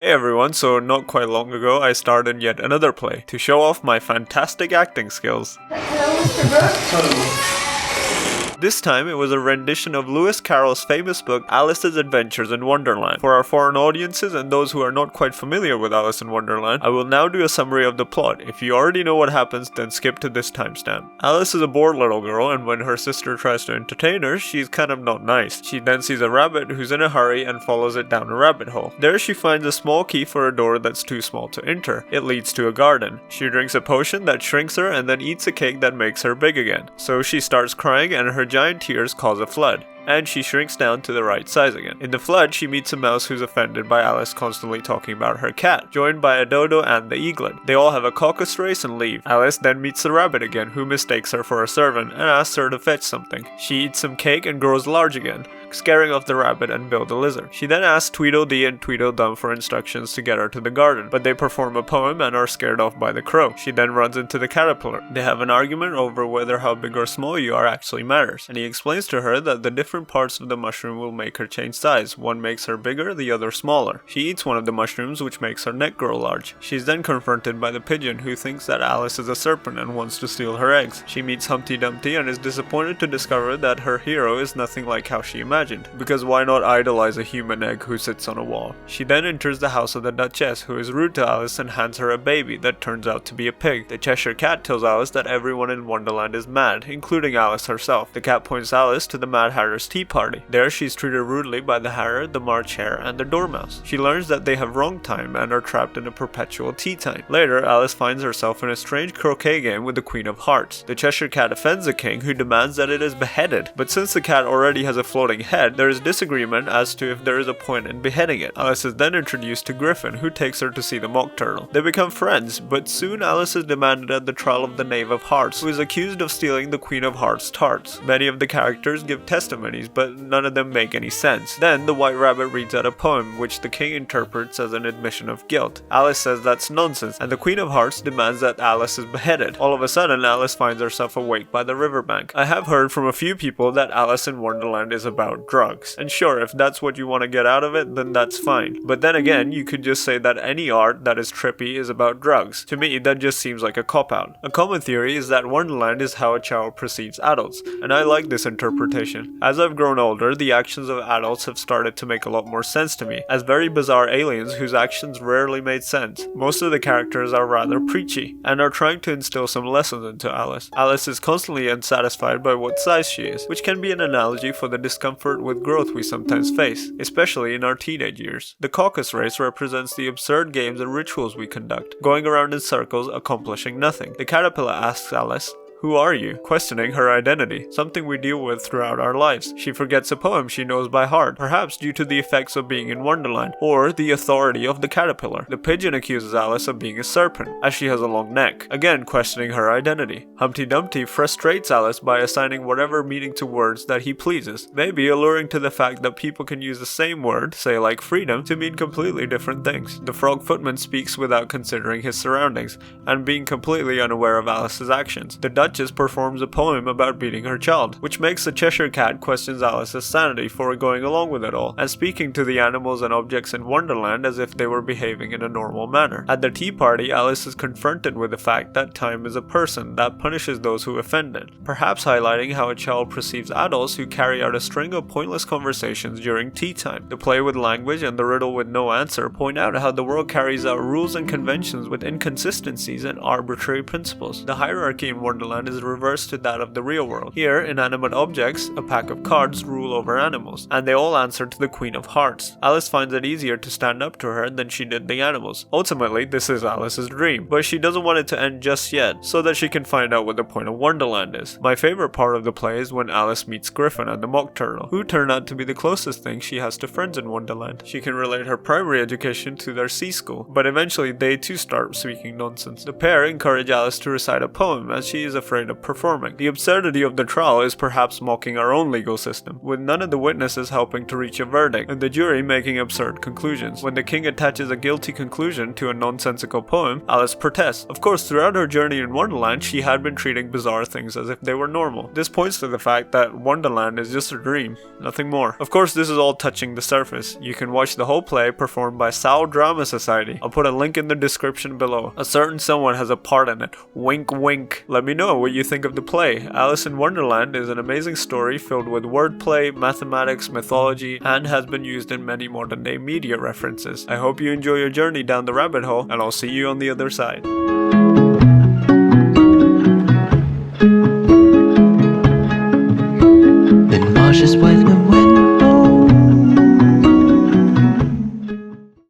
Hey everyone, so not quite long ago I starred in yet another play to show off my fantastic acting skills. Hello, Mr. Brooks. This time it was a rendition of Lewis Carroll's famous book Alice's Adventures in Wonderland. For our foreign audiences and those who are not quite familiar with Alice in Wonderland, I will now do a summary of the plot. If you already know what happens, then skip to this timestamp. Alice is a bored little girl, and when her sister tries to entertain her, she's kind of not nice. She then sees a rabbit who's in a hurry and follows it down a rabbit hole. There she finds a small key for a door that's too small to enter. It leads to a garden. She drinks a potion that shrinks her and then eats a cake that makes her big again. So she starts crying and her giant tears cause a flood, and she shrinks down to the right size again. In the flood, she meets a mouse who's offended by Alice constantly talking about her cat, joined by a dodo and the eaglet. They all have a caucus race and leave. Alice then meets the rabbit again, who mistakes her for a servant and asks her to fetch something. She eats some cake and grows large again, scaring off the rabbit and Bill the lizard. She then asks Tweedledee and Tweedledum for instructions to get her to the garden, but they perform a poem and are scared off by the crow. She then runs into the caterpillar. They have an argument over whether how big or small you are actually matters, and he explains to her that the different parts of the mushroom will make her change size. One makes her bigger, the other smaller. She eats one of the mushrooms, which makes her neck grow large. She's then confronted by the pigeon, who thinks that Alice is a serpent and wants to steal her eggs. She meets Humpty Dumpty and is disappointed to discover that her hero is nothing like how she imagined, because why not idolize a human egg who sits on a wall? She then enters the house of the Duchess, who is rude to Alice and hands her a baby that turns out to be a pig. The Cheshire Cat tells Alice that everyone in Wonderland is mad, including Alice herself. The cat points Alice to the Mad Hatter's tea party. There she's treated rudely by the Hatter, the March Hare, and the Dormouse. She learns that they have wrong time and are trapped in a perpetual tea time. Later, Alice finds herself in a strange croquet game with the Queen of Hearts. The Cheshire Cat offends the king, who demands that it is beheaded. But since the cat already has a floating head, there is disagreement as to if there is a point in beheading it. Alice is then introduced to Griffin, who takes her to see the Mock Turtle. They become friends, but soon Alice is demanded at the trial of the Knave of Hearts, who is accused of stealing the Queen of Hearts' tarts. Many of the characters give testimonies, but none of them make any sense. Then the White Rabbit reads out a poem, which the king interprets as an admission of guilt. Alice says that's nonsense, and the Queen of Hearts demands that Alice is beheaded. All of a sudden, Alice finds herself awake by the riverbank. I have heard from a few people that Alice in Wonderland is about drugs. And sure, if that's what you want to get out of it, then that's fine. But then again, you could just say that any art that is trippy is about drugs. To me, that just seems like a cop-out. A common theory is that Wonderland is how a child perceives adults, and I like this interpretation. As I've grown older, the actions of adults have started to make a lot more sense to me, as very bizarre aliens whose actions rarely made sense. Most of the characters are rather preachy, and are trying to instill some lessons into Alice. Alice is constantly unsatisfied by what size she is, which can be an analogy for the discomfort with growth we sometimes face, especially in our teenage years. The caucus race represents the absurd games and rituals we conduct, going around in circles accomplishing nothing. The caterpillar asks Alice, "Who are you?" questioning her identity, something we deal with throughout our lives. She forgets a poem she knows by heart, perhaps due to the effects of being in Wonderland, or the authority of the caterpillar. The pigeon accuses Alice of being a serpent, as she has a long neck, again questioning her identity. Humpty Dumpty frustrates Alice by assigning whatever meaning to words that he pleases, maybe alluring to the fact that people can use the same word, say like freedom, to mean completely different things. The frog footman speaks without considering his surroundings, and being completely unaware of Alice's actions. The Duchess performs a poem about beating her child, which makes the Cheshire Cat questions Alice's sanity for going along with it all, and speaking to the animals and objects in Wonderland as if they were behaving in a normal manner. At the tea party, Alice is confronted with the fact that time is a person that punishes those who offend it, perhaps highlighting how a child perceives adults who carry out a string of pointless conversations during tea time. The play with language and the riddle with no answer point out how the world carries out rules and conventions with inconsistencies and arbitrary principles. The hierarchy in Wonderland is reversed to that of the real world. Here, inanimate objects, a pack of cards, rule over animals, and they all answer to the Queen of Hearts. Alice finds it easier to stand up to her than she did the animals. Ultimately, this is Alice's dream, but she doesn't want it to end just yet, so that she can find out what the point of Wonderland is. My favorite part of the play is when Alice meets Griffin and the Mock Turtle, who turn out to be the closest thing she has to friends in Wonderland. She can relate her primary education to their sea school, but eventually they too start speaking nonsense. The pair encourage Alice to recite a poem, as she is a afraid of performing. The absurdity of the trial is perhaps mocking our own legal system, with none of the witnesses helping to reach a verdict, and the jury making absurd conclusions. When the king attaches a guilty conclusion to a nonsensical poem, Alice protests. Of course, throughout her journey in Wonderland, she had been treating bizarre things as if they were normal. This points to the fact that Wonderland is just a dream, nothing more. Of course, this is all touching the surface. You can watch the whole play performed by Sal Drama Society. I'll put a link in the description below. A certain someone has a part in it. Wink wink. Let me know what you think of the play. Alice in Wonderland is an amazing story filled with wordplay, mathematics, mythology, and has been used in many modern day media references. I hope you enjoy your journey down the rabbit hole, and I'll see you on the other side. Been cautious with my